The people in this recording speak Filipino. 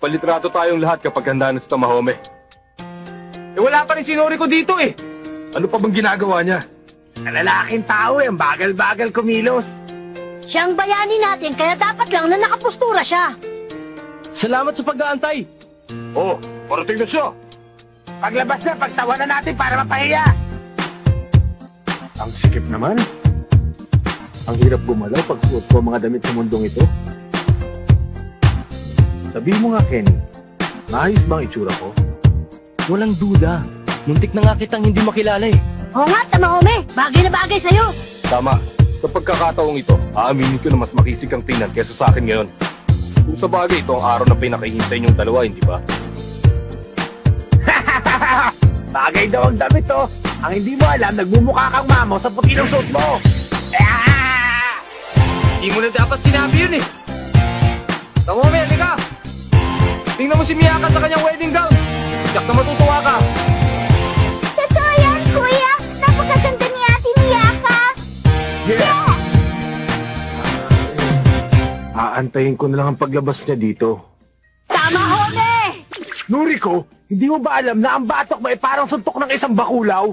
Palitrato tayong lahat kapag handa na si Tamahome. Wala pa rin si Noriko dito eh. Ano pa bang ginagawa niya? Lalaking tao eh, ang bagal-bagal kumilos. Siyang bayani natin, kaya dapat lang na nakapustura siya. Salamat sa pag-aantay. Oh, parating na siya. Paglabas na, pagtawanan natin para mapahiya. Ang sikip naman. Ang hirap gumalaw pag suot ko ang mga damit sa mundong ito. Sabihin mo nga, Kenny, maayos ba ang itsura ko? Walang duda. Muntik na nga kitang hindi makilala eh. Oo nga, Tamahome, bagay na bagay sa'yo. Tama. Sa pagkakataong ito, aaminin ko na mas makisig kang tingnan kaysa sa akin ngayon. Kung sa bagay, ito ang araw na pinakahihintay niyong dalawa, hindi ba? Bagay daw ang damit oh. Ang hindi mo alam, nagmumukha kang mamo sa puti ng suot mo. Hindi mo na dapat sinabi yun eh. Tamahome, halika. Tingnan mo si Miyaka sa kanyang wedding gown. Tiyak na matutuwa ka. Totoo yan, kuya. Napakaganda ni Ate Miyaka. Yeah. Aantayin ko na lang ang paglabas niya dito. Tamahome! Noriko, hindi mo ba alam na ang batok mo ay parang suntok ng isang bakulaw?